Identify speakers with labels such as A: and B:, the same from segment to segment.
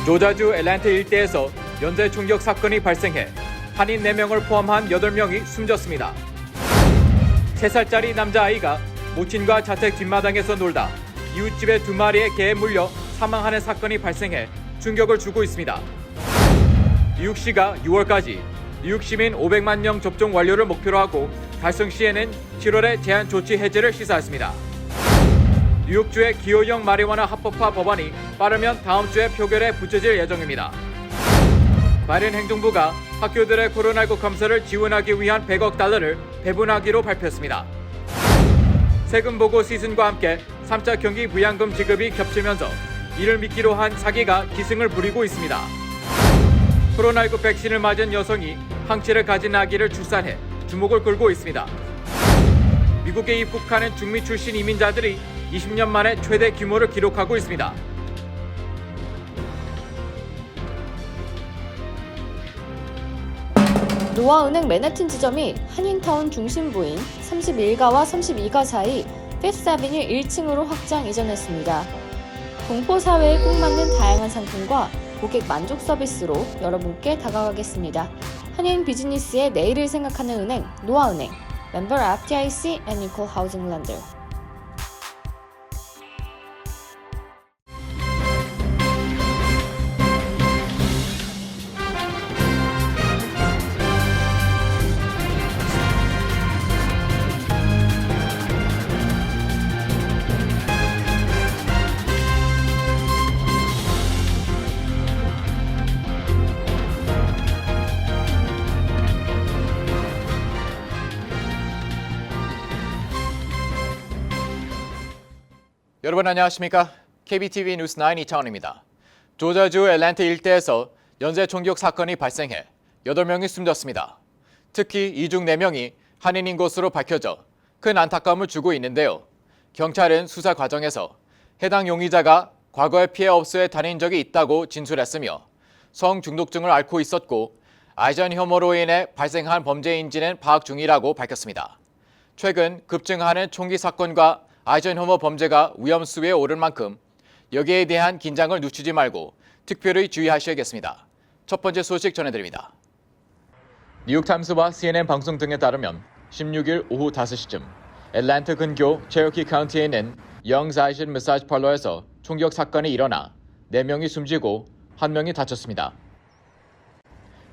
A: 조자주 애틀랜타 일대에서 연쇄 총격 사건이 발생해 한인 4명을 포함한 8명이 숨졌습니다. 3살짜리 남자아이가 모친과 자택 뒷마당에서 놀다 이웃집의 2마리의 개에 물려 사망하는 사건이 발생해 충격을 주고 있습니다. 뉴욕시가 6월까지 뉴욕 시민 500만 명 접종 완료를 목표로 하고 달성시에는 7월에 제한 조치 해제를 시사했습니다. 뉴욕주의 기호형 마리화나 합법화 법안이 빠르면 다음 주에 표결에 붙여질 예정입니다. 바이든 행정부가 학교들의 코로나19 검사를 지원하기 위한 100억 달러를 배분하기로 발표했습니다. 세금 보고 시즌과 함께 3차 경기 부양금 지급이 겹치면서 이를 미끼로 한 사기가 기승을 부리고 있습니다. 코로나19 백신을 맞은 여성이 항체를 가진 아기를 출산해 주목을 끌고 있습니다. 미국에 입국하는 중미 출신 이민자들이 20년 만에 최대 규모를 기록하고 있습니다.
B: 노아은행 맨해튼 지점이 한인타운 중심부인 31가와 32가 사이 피프스 아비뉴 1층으로 확장 이전했습니다. 동포 사회에 꼭 맞는 다양한 상품과 고객 만족 서비스로 여러분께 다가가겠습니다. 한인 비즈니스의 내일을 생각하는 은행 노아은행, 멤버 FDIC and Equal Housing Lender.
A: 여러분 안녕하십니까? KBTV 뉴스 9 이창원입니다. 조자주 애틀랜타 일대에서 연쇄 총격 사건이 발생해 8명이 숨졌습니다. 특히 이 중 4명이 한인인 것으로 밝혀져 큰 안타까움을 주고 있는데요. 경찰은 수사 과정에서 해당 용의자가 과거에 피해 업소에 다닌 적이 있다고 진술했으며 성중독증을 앓고 있었고 아이전 혐오로 인해 발생한 범죄인지는 파악 중이라고 밝혔습니다. 최근 급증하는 총기 사건과 아이전 혐오 범죄가 위험수위에 오른 만큼 여기에 대한 긴장을 늦추지 말고 특별히 주의하셔야겠습니다. 첫 번째 소식 전해드립니다. 뉴욕타임스와 CNN 방송 등에 따르면 16일 오후 5시쯤 애틀랜타 근교 체어키 카운티에 있는 영스 아이전 매사지 팔러에서 총격 사건이 일어나 4명이 숨지고 1명이 다쳤습니다.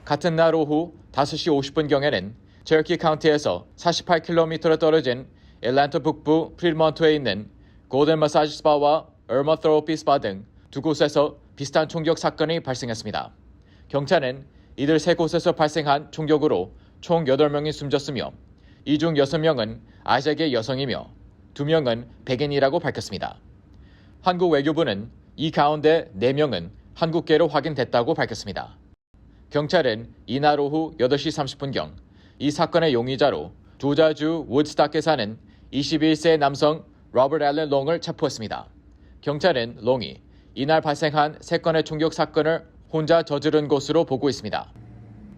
A: 같은 날 오후 5시 50분경에는 체어키 카운티에서 48km로 떨어진 애틀랜타 북부 프리먼트에 있는 골든 마사지 스파와 얼마 테라피 스파 등 2곳에서 비슷한 총격 사건이 발생했습니다. 경찰은 이들 3곳에서 발생한 총격으로 총 8명이 숨졌으며 이 중 6명은 아시아계 여성이며 2명은 백인이라고 밝혔습니다. 한국 외교부는 이 가운데 4명은 한국계로 확인됐다고 밝혔습니다. 경찰은 이날 오후 8시 30분경 이 사건의 용의자로 조자주 우드스탁에 사는 21세 남성 로버트 앨런 롱을 체포했습니다. 경찰은 롱이 이날 발생한 3건의 총격 사건을 혼자 저지른 것으로 보고 있습니다.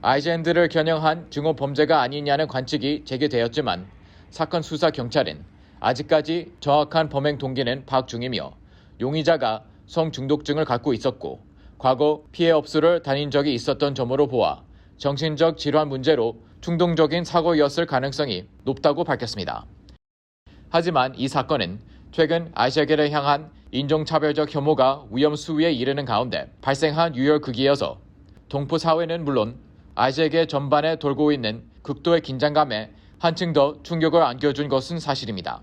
A: 아이젠들을 겨냥한 증오 범죄가 아니냐는 관측이 제기되었지만 사건 수사 경찰은 아직까지 정확한 범행 동기는 파악 중이며 용의자가 성중독증을 갖고 있었고 과거 피해 업소를 다닌 적이 있었던 점으로 보아 정신적 질환 문제로 충동적인 사고였을 가능성이 높다고 밝혔습니다. 하지만 이 사건은 최근 아시아계를 향한 인종차별적 혐오가 위험 수위에 이르는 가운데 발생한 유혈극이어서 동포 사회는 물론 아시아계 전반에 돌고 있는 극도의 긴장감에 한층 더 충격을 안겨준 것은 사실입니다.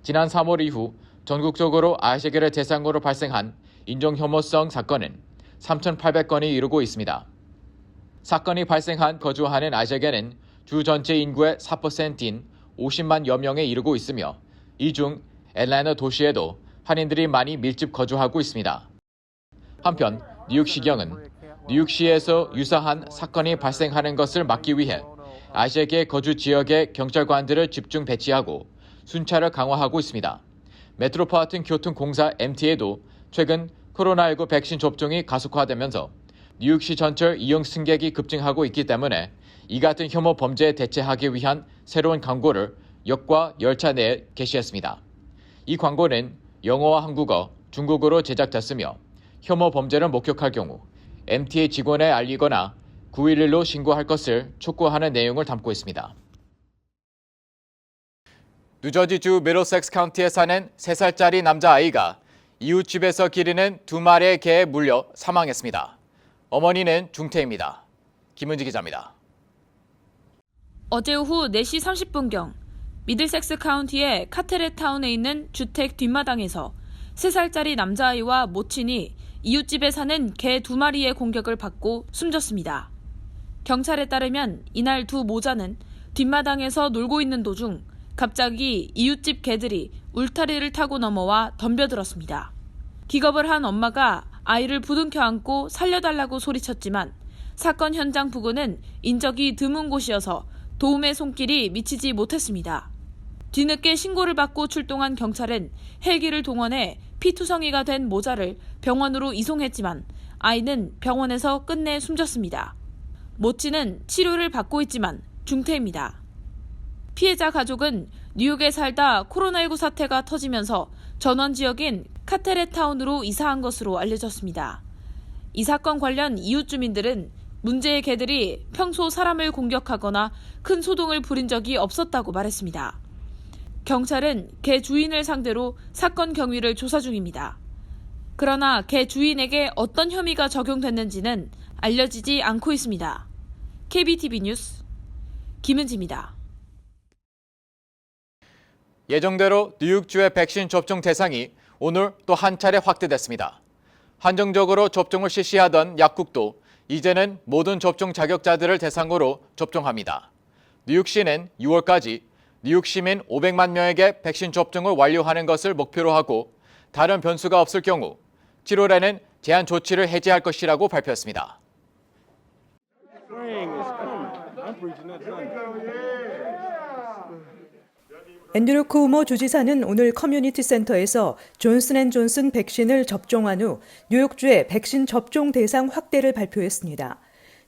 A: 지난 3월 이후 전국적으로 아시아계를 대상으로 발생한 인종혐오성 사건은 3,800건이 이르고 있습니다. 사건이 발생한 거주하는 아시아계는 주 전체 인구의 4%인 50만여 명에 이르고 있으며 이 중 애틀랜타 도시에도 한인들이 많이 밀집 거주하고 있습니다. 한편 뉴욕시경은 뉴욕시에서 유사한 사건이 발생하는 것을 막기 위해 아시아계 거주 지역의 경찰관들을 집중 배치하고 순찰을 강화하고 있습니다. 메트로폴리탄 교통공사 MTA도 최근 코로나19 백신 접종이 가속화되면서 뉴욕시 전철 이용 승객이 급증하고 있기 때문에 이 같은 혐오 범죄에 대처하기 위한 새로운 광고를 역과 열차 내에 게시했습니다. 이 광고는 영어와 한국어, 중국어로 제작됐으며 혐오 범죄를 목격할 경우 MTA 직원에 알리거나 911로 신고할 것을 촉구하는 내용을 담고 있습니다. 뉴저지주 미들섹스 카운티에 사는 3살짜리 남자아이가 이웃집에서 기르는 2마리의 개에 물려 사망했습니다. 어머니는 중태입니다. 김은지 기자입니다.
C: 어제 오후 4시 30분경 미들섹스 카운티의 카테렛타운에 있는 주택 뒷마당에서 3살짜리 남자아이와 모친이 이웃집에 사는 개 2마리의 공격을 받고 숨졌습니다. 경찰에 따르면 이날 두 모자는 뒷마당에서 놀고 있는 도중 갑자기 이웃집 개들이 울타리를 타고 넘어와 덤벼들었습니다. 기겁을 한 엄마가 아이를 부둥켜 안고 살려달라고 소리쳤지만 사건 현장 부근은 인적이 드문 곳이어서 도움의 손길이 미치지 못했습니다. 뒤늦게 신고를 받고 출동한 경찰은 헬기를 동원해 피투성이가 된 모자를 병원으로 이송했지만 아이는 병원에서 끝내 숨졌습니다. 모친은 치료를 받고 있지만 중태입니다. 피해자 가족은 뉴욕에 살다 코로나19 사태가 터지면서 전원 지역인 카테렛타운으로 이사한 것으로 알려졌습니다. 이 사건 관련 이웃 주민들은 문제의 개들이 평소 사람을 공격하거나 큰 소동을 부린 적이 없었다고 말했습니다. 경찰은 개 주인을 상대로 사건 경위를 조사 중입니다. 그러나 개 주인에게 어떤 혐의가 적용됐는지는 알려지지 않고 있습니다. KBTV 뉴스 김은지입니다.
A: 예정대로 뉴욕주의 백신 접종 대상이 오늘 또 한 차례 확대됐습니다. 한정적으로 접종을 실시하던 약국도 이제는 모든 접종 자격자들을 대상으로 접종합니다. 뉴욕시는 6월까지 뉴욕 시민 500만 명에게 백신 접종을 완료하는 것을 목표로 하고 다른 변수가 없을 경우 7월에는 제한 조치를 해제할 것이라고 발표했습니다.
D: 앤드류 쿠오모 주지사는 오늘 커뮤니티 센터에서 존슨앤존슨 백신을 접종한 후 뉴욕주의 백신 접종 대상 확대를 발표했습니다.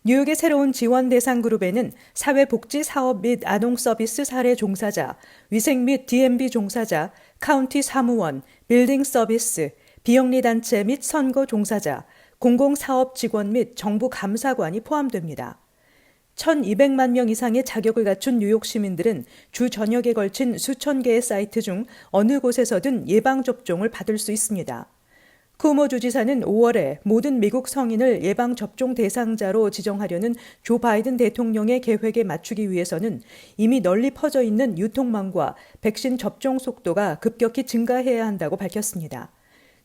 D: 뉴욕의 새로운 지원 대상 그룹에는 사회복지 사업 및 아동 서비스 사례 종사자, 위생 및 DMV 종사자, 카운티 사무원, 빌딩 서비스, 비영리 단체 및 선거 종사자, 공공사업 직원 및 정부 감사관이 포함됩니다. 1,200만 명 이상의 자격을 갖춘 뉴욕 시민들은 주 전역에 걸친 수천 개의 사이트 중 어느 곳에서든 예방접종을 받을 수 있습니다. 쿠오모 주지사는 5월에 모든 미국 성인을 예방접종 대상자로 지정하려는 조 바이든 대통령의 계획에 맞추기 위해서는 이미 널리 퍼져 있는 유통망과 백신 접종 속도가 급격히 증가해야 한다고 밝혔습니다.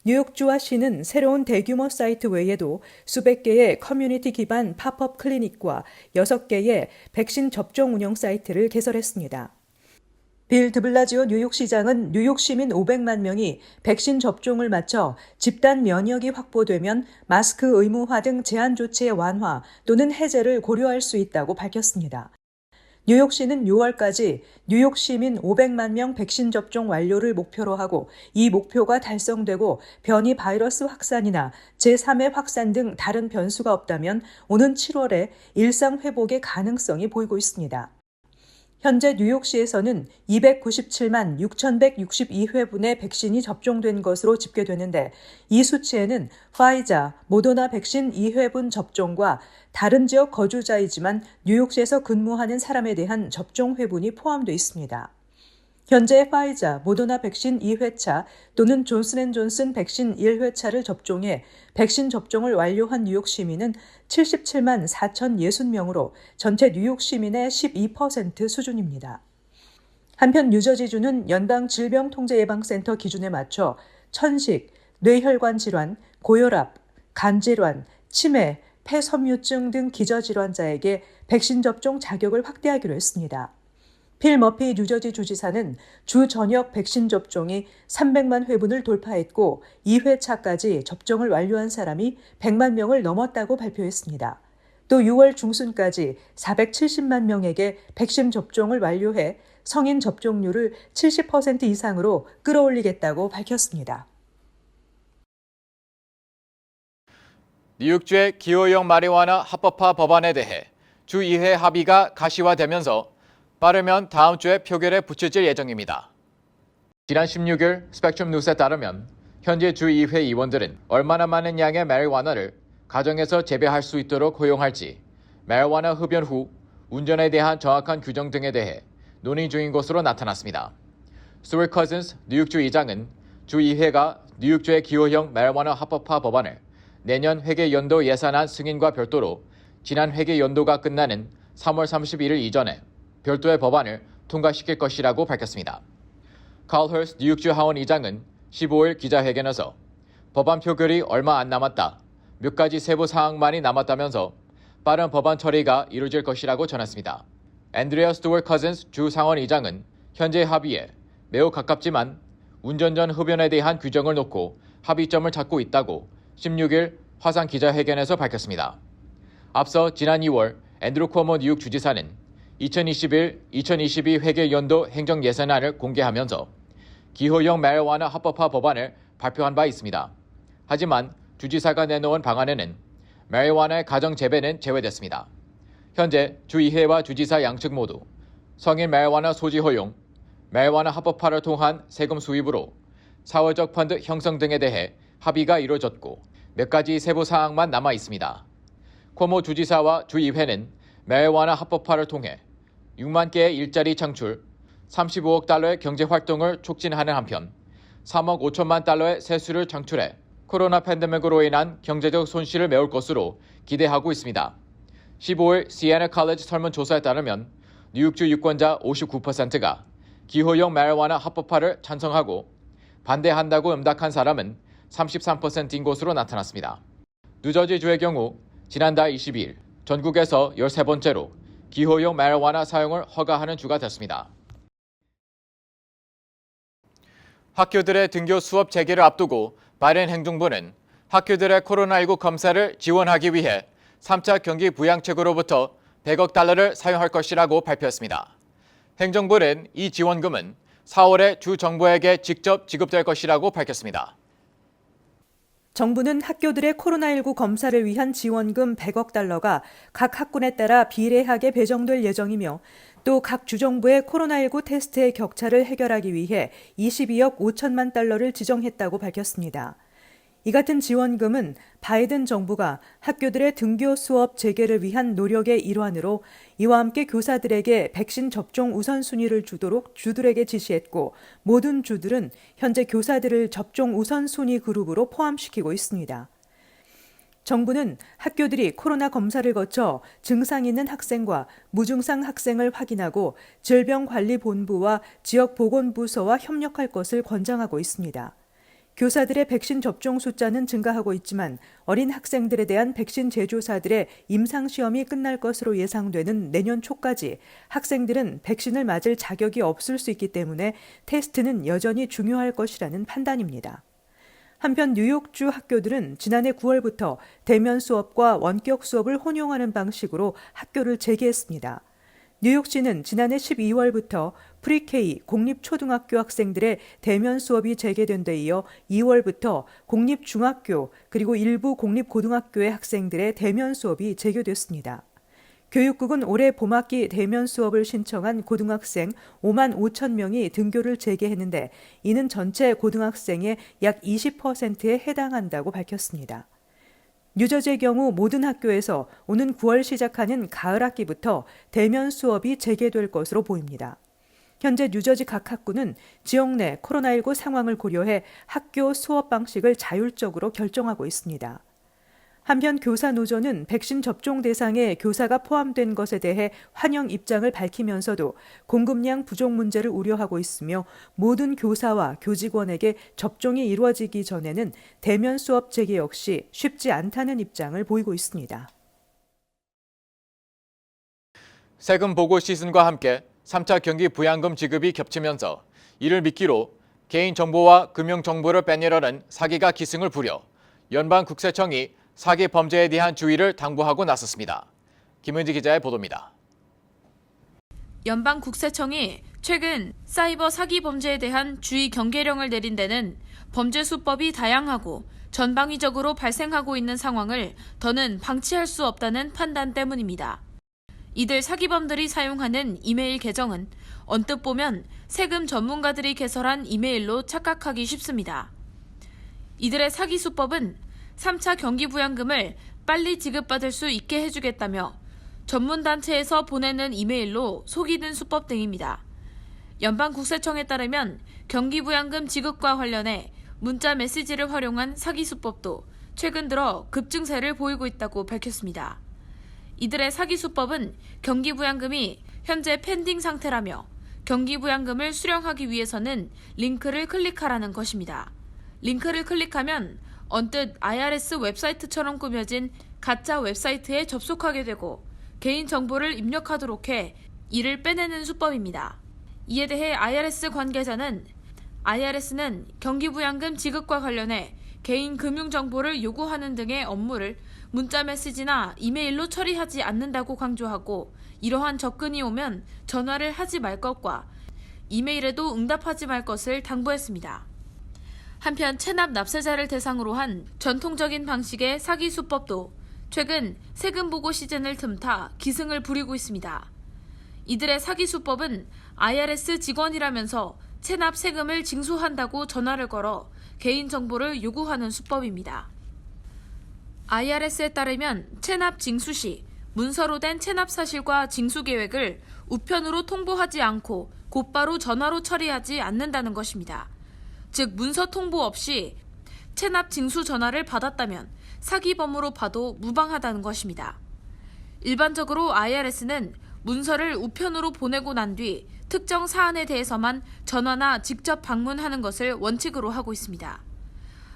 D: 뉴욕주와 시는 새로운 대규모 사이트 외에도 수백 개의 커뮤니티 기반 팝업 클리닉과 6개의 백신 접종 운영 사이트를 개설했습니다. 빌 드블라지오 뉴욕시장은 뉴욕 시민 500만 명이 백신 접종을 마쳐 집단 면역이 확보되면 마스크 의무화 등 제한 조치의 완화 또는 해제를 고려할 수 있다고 밝혔습니다. 뉴욕시는 6월까지 뉴욕 시민 500만 명 백신 접종 완료를 목표로 하고 이 목표가 달성되고 변이 바이러스 확산이나 제3의 확산 등 다른 변수가 없다면 오는 7월에 일상 회복의 가능성이 보이고 있습니다. 현재 뉴욕시에서는 297만 6,162회분의 백신이 접종된 것으로 집계되는데 이 수치에는 파이자, 모더나 백신 2회분 접종과 다른 지역 거주자이지만 뉴욕시에서 근무하는 사람에 대한 접종 회분이 포함되어 있습니다. 현재 파이자, 모더나 백신 2회차 또는 존슨앤존슨 백신 1회차를 접종해 백신 접종을 완료한 뉴욕 시민은 77만 4,060명으로 전체 뉴욕 시민의 12% 수준입니다. 한편 뉴저지주는 연방질병통제예방센터 기준에 맞춰 천식, 뇌혈관 질환, 고혈압, 간질환, 치매, 폐섬유증 등 기저질환자에게 백신 접종 자격을 확대하기로 했습니다. 필 머피 뉴저지 주지사는 주 전역 백신 접종이 300만 회분을 돌파했고 2회차까지 접종을 완료한 사람이 100만 명을 넘었다고 발표했습니다. 또 6월 중순까지 470만 명에게 백신 접종을 완료해 성인 접종률을 70% 이상으로 끌어올리겠다고 밝혔습니다.
A: 뉴욕주의 기호형 마리화나 합법화 법안에 대해 주2회 합의가 가시화되면서 빠르면 다음 주에 표결에 붙여질 예정입니다. 지난 16일 스펙트럼 뉴스에 따르면 현재 주의회 의원들은 얼마나 많은 양의 마리화나를 가정에서 재배할 수 있도록 허용할지, 마리화나 흡연 후 운전에 대한 정확한 규정 등에 대해 논의 중인 것으로 나타났습니다. 스튜어트 커즌스 뉴욕주 의장은 주의회가 뉴욕주의 기호형 마리화나 합법화 법안을 내년 회계 연도 예산안 승인과 별도로 지난 회계 연도가 끝나는 3월 31일 이전에 별도의 법안을 통과시킬 것이라고 밝혔습니다. 칼 허스트 뉴욕주 하원 의장은 15일 기자회견에서 법안 표결이 얼마 안 남았다, 몇 가지 세부 사항만이 남았다면서 빠른 법안 처리가 이루어질 것이라고 전했습니다. 앤드레아 스튜어트 커즌스 주 상원 의장은 현재 합의에 매우 가깝지만 운전 전 흡연에 대한 규정을 놓고 합의점을 찾고 있다고 16일 화상 기자회견에서 밝혔습니다. 앞서 지난 2월 앤드루 쿠오모 뉴욕 주지사는 2021-2022 회계연도 행정예산안을 공개하면서 기호형 마리화나 합법화 법안을 발표한 바 있습니다. 하지만 주지사가 내놓은 방안에는 마리화나의 가정 재배는 제외됐습니다. 현재 주의회와 주지사 양측 모두 성인 마리화나 소지 허용, 마리화나 합법화를 통한 세금 수입으로 사회적 펀드 형성 등에 대해 합의가 이루어졌고 몇 가지 세부 사항만 남아 있습니다. 쿠오모 주지사와 주의회는 마리화나 합법화를 통해 6만 개의 일자리 창출, 35억 달러의 경제 활동을 촉진하는 한편 3억 5천만 달러의 세수를 창출해 코로나 팬데믹으로 인한 경제적 손실을 메울 것으로 기대하고 있습니다. 15일 시애나 칼리지 설문조사에 따르면 뉴욕주 유권자 59%가 기호형 마리화나 합법화를 찬성하고 반대한다고 응답한 사람은 33%인 것으로 나타났습니다. 뉴저지주의 경우 지난달 22일 전국에서 13번째로 기호형 마리화나 사용을 허가하는 주가 됐습니다. 학교들의 등교 수업 재개를 앞두고 바이든 행정부는 학교들의 코로나19 검사를 지원하기 위해 3차 경기 부양책으로부터 100억 달러를 사용할 것이라고 발표했습니다. 행정부는 이 지원금은 4월에 주 정부에게 직접 지급될 것이라고 밝혔습니다.
D: 정부는 학교들의 코로나19 검사를 위한 지원금 100억 달러가 각 학군에 따라 비례하게 배정될 예정이며 또 각 주정부의 코로나19 테스트의 격차를 해결하기 위해 22억 5천만 달러를 지정했다고 밝혔습니다. 이 같은 지원금은 바이든 정부가 학교들의 등교 수업 재개를 위한 노력의 일환으로 이와 함께 교사들에게 백신 접종 우선순위를 주도록 주들에게 지시했고 모든 주들은 현재 교사들을 접종 우선순위 그룹으로 포함시키고 있습니다. 정부는 학교들이 코로나 검사를 거쳐 증상 있는 학생과 무증상 학생을 확인하고 질병관리본부와 지역보건부서와 협력할 것을 권장하고 있습니다. 교사들의 백신 접종 숫자는 증가하고 있지만 어린 학생들에 대한 백신 제조사들의 임상시험이 끝날 것으로 예상되는 내년 초까지 학생들은 백신을 맞을 자격이 없을 수 있기 때문에 테스트는 여전히 중요할 것이라는 판단입니다. 한편 뉴욕주 학교들은 지난해 9월부터 대면 수업과 원격 수업을 혼용하는 방식으로 학교를 재개했습니다. 뉴욕시는 지난해 12월부터 프리-K 공립초등학교 학생들의 대면 수업이 재개된 데 이어 2월부터 공립중학교 그리고 일부 공립고등학교의 학생들의 대면 수업이 재개됐습니다. 교육국은 올해 봄학기 대면 수업을 신청한 고등학생 5만 5천 명이 등교를 재개했는데 이는 전체 고등학생의 약 20%에 해당한다고 밝혔습니다. 뉴저지의 경우 모든 학교에서 오는 9월 시작하는 가을 학기부터 대면 수업이 재개될 것으로 보입니다. 현재 뉴저지 각 학구는 지역 내 코로나19 상황을 고려해 학교 수업 방식을 자율적으로 결정하고 있습니다. 한편 교사노조는 백신 접종 대상에 교사가 포함된 것에 대해 환영 입장을 밝히면서도 공급량 부족 문제를 우려하고 있으며 모든 교사와 교직원에게 접종이 이루어지기 전에는 대면 수업 재개 역시 쉽지 않다는 입장을 보이고 있습니다.
A: 세금 보고 시즌과 함께 3차 경기 부양금 지급이 겹치면서 이를 미끼로 개인 정보와 금융 정보를 빼내려는 사기가 기승을 부려 연방국세청이 사기 범죄에 대한 주의를 당부하고 나섰습니다. 김은지 기자의 보도입니다.
C: 연방국세청이 최근 사이버 사기 범죄에 대한 주의 경계령을 내린 데는 범죄 수법이 다양하고 전방위적으로 발생하고 있는 상황을 더는 방치할 수 없다는 판단 때문입니다. 이들 사기범들이 사용하는 이메일 계정은 언뜻 보면 세금 전문가들이 개설한 이메일로 착각하기 쉽습니다. 이들의 사기 수법은 3차 경기 부양금을 빨리 지급받을 수 있게 해주겠다며 전문단체에서 보내는 이메일로 속이는 수법 등입니다. 연방국세청에 따르면 경기부양금 지급과 관련해 문자 메시지를 활용한 사기 수법도 최근 들어 급증세를 보이고 있다고 밝혔습니다. 이들의 사기 수법은 경기부양금이 현재 펜딩 상태라며 경기부양금을 수령하기 위해서는 링크를 클릭하라는 것입니다. 링크를 클릭하면 언뜻 IRS 웹사이트처럼 꾸며진 가짜 웹사이트에 접속하게 되고 개인 정보를 입력하도록 해 이를 빼내는 수법입니다. 이에 대해 IRS 관계자는 IRS는 경기부양금 지급과 관련해 개인 금융정보를 요구하는 등의 업무를 문자 메시지나 이메일로 처리하지 않는다고 강조하고 이러한 접근이 오면 전화를 하지 말 것과 이메일에도 응답하지 말 것을 당부했습니다. 한편 체납 납세자를 대상으로 한 전통적인 방식의 사기 수법도 최근 세금 보고 시즌을 틈타 기승을 부리고 있습니다. 이들의 사기 수법은 IRS 직원이라면서 체납 세금을 징수한다고 전화를 걸어 개인정보를 요구하는 수법입니다. IRS에 따르면 체납 징수 시 문서로 된 체납 사실과 징수 계획을 우편으로 통보하지 않고 곧바로 전화로 처리하지 않는다는 것입니다. 즉 문서 통보 없이 체납 징수 전화를 받았다면 사기범으로 봐도 무방하다는 것입니다. 일반적으로 IRS는 문서를 우편으로 보내고 난 뒤 특정 사안에 대해서만 전화나 직접 방문하는 것을 원칙으로 하고 있습니다.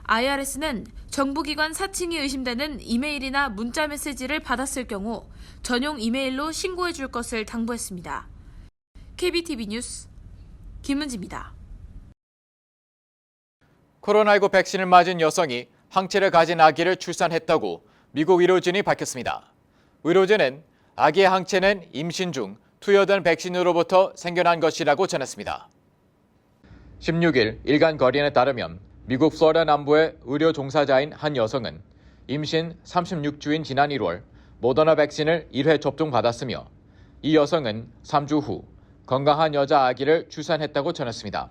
C: IRS는 정부기관 사칭이 의심되는 이메일이나 문자 메시지를 받았을 경우 전용 이메일로 신고해 줄 것을 당부했습니다. KBTV 뉴스 김은지입니다.
A: 코로나19 백신을 맞은 여성이 항체를 가진 아기를 출산했다고 미국 의료진이 밝혔습니다. 의료진은 아기의 항체는 임신 중 투여된 백신으로부터 생겨난 것이라고 전했습니다. 16일 일간 거리에 따르면 미국 플로리다 남부의 의료 종사자인 한 여성은 임신 36주인 지난 1월 모더나 백신을 1회 접종받았으며 이 여성은 3주 후 건강한 여자 아기를 출산했다고 전했습니다.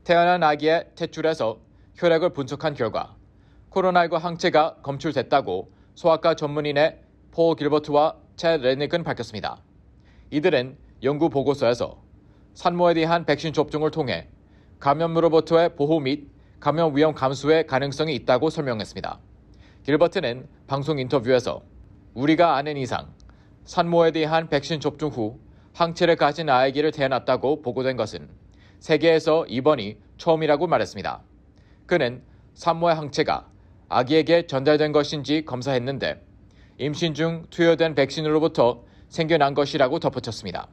A: 태어난 아기의 탯줄에서 혈액을 분석한 결과 코로나19 항체가 검출됐다고 소아과 전문인의 폴 길버트와 챗 레닉은 밝혔습니다. 이들은 연구 보고서에서 산모에 대한 백신 접종을 통해 감염으로부터의 보호 및 감염 위험 감소의 가능성이 있다고 설명했습니다. 길버트는 방송 인터뷰에서 우리가 아는 이상 산모에 대한 백신 접종 후 항체를 가진 아기를 태어났다고 보고된 것은 세계에서 이번이 처음이라고 말했습니다. 그는 산모의 항체가 아기에게 전달된 것인지 검사했는데 임신 중 투여된 백신으로부터 생겨난 것이라고 덧붙였습니다.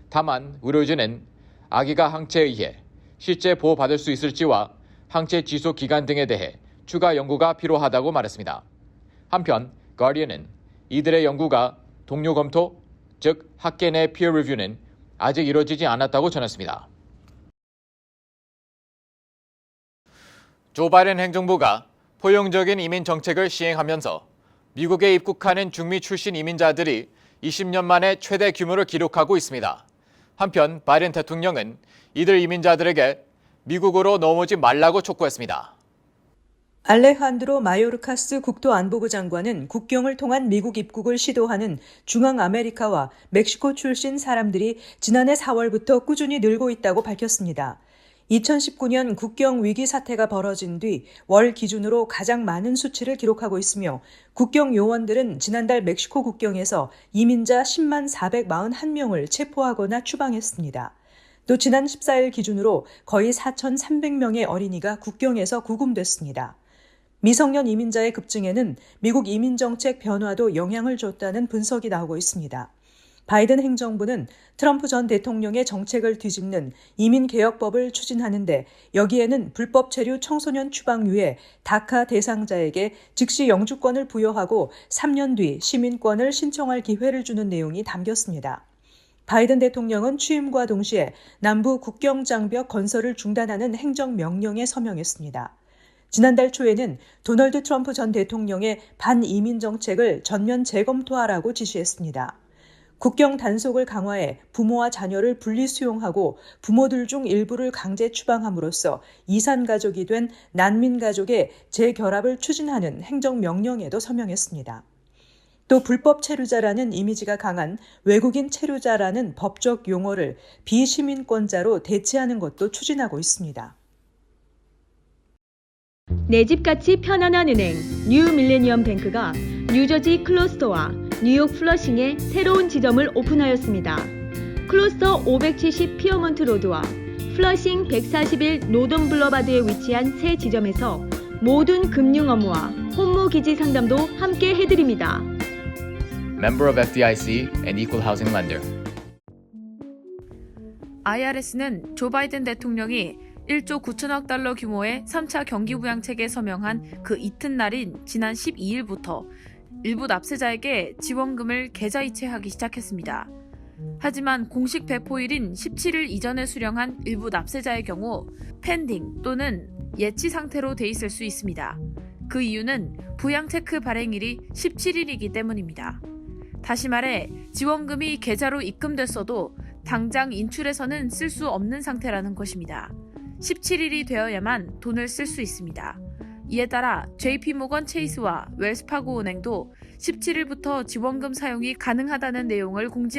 A: 다만 의료진은 아기가 항체에 의해 실제 보호받을 수 있을지와 항체 지속 기간 등에 대해 추가 연구가 필요하다고 말했습니다. 한편 가디언은 이들의 연구가 동료 검토, 즉 학계 내 피어 리뷰는 아직 이루어지지 않았다고 전했습니다. 조 바이든 행정부가 포용적인 이민 정책을 시행하면서 미국에 입국하는 중미 출신 이민자들이 20년 만에 최대 규모를 기록하고 있습니다. 한편 바이든 대통령은 이들 이민자들에게 미국으로 넘어오지 말라고 촉구했습니다.
D: 알레한드로 마요르카스 국토안보부 장관은 국경을 통한 미국 입국을 시도하는 중앙아메리카와 멕시코 출신 사람들이 지난해 4월부터 꾸준히 늘고 있다고 밝혔습니다. 2019년 국경 위기 사태가 벌어진 뒤 월 기준으로 가장 많은 수치를 기록하고 있으며 국경 요원들은 지난달 멕시코 국경에서 이민자 10만 441명을 체포하거나 추방했습니다. 또 지난 14일 기준으로 거의 4,300명의 어린이가 국경에서 구금됐습니다. 미성년 이민자의 급증에는 미국 이민정책 변화도 영향을 줬다는 분석이 나오고 있습니다. 바이든 행정부는 트럼프 전 대통령의 정책을 뒤집는 이민개혁법을 추진하는데 여기에는 불법 체류 청소년 추방유예 다카 대상자에게 즉시 영주권을 부여하고 3년 뒤 시민권을 신청할 기회를 주는 내용이 담겼습니다. 바이든 대통령은 취임과 동시에 남부 국경장벽 건설을 중단하는 행정명령에 서명했습니다. 지난달 초에는 도널드 트럼프 전 대통령의 반이민 정책을 전면 재검토하라고 지시했습니다. 국경 단속을 강화해 부모와 자녀를 분리 수용하고 부모들 중 일부를 강제 추방함으로써 이산 가족이 된 난민 가족의 재결합을 추진하는 행정명령에도 서명했습니다. 또 불법 체류자라는 이미지가 강한 외국인 체류자라는 법적 용어를 비시민권자로 대체하는 것도 추진하고 있습니다.
E: 내 집같이 편안한 은행 뉴 밀레니엄 뱅크가 뉴저지 클로스터와 뉴욕 플러싱에 새로운 지점을 오픈하였습니다. 클로스터 570 피어먼트 로드와 플러싱 141 노던 블러바드에 위치한 새 지점에서 모든 금융 업무와 혼무 기지 상담도 함께 해드립니다.
A: Member of FDIC and Equal Housing Lender.
C: IRS는 조 바이든 대통령이 1조 9천억 달러 규모의 3차 경기부양책에 서명한 그 이튿날인 지난 12일부터 일부 납세자에게 지원금을 계좌이체하기 시작했습니다. 하지만 공식 배포일인 17일 이전에 수령한 일부 납세자의 경우 펜딩 또는 예치 상태로 돼 있을 수 있습니다. 그 이유는 부양체크 발행일이 17일이기 때문입니다. 다시 말해 지원금이 계좌로 입금됐어도 당장 인출해서는 쓸 수 없는 상태라는 것입니다. 17일이 되어야만 돈을 쓸 수 있습니다. 이에 따라 JP모건 체이스와 웰스파고 은행도 17일부터 지원금 사용이 가능하다는 내용을 공지했습니다.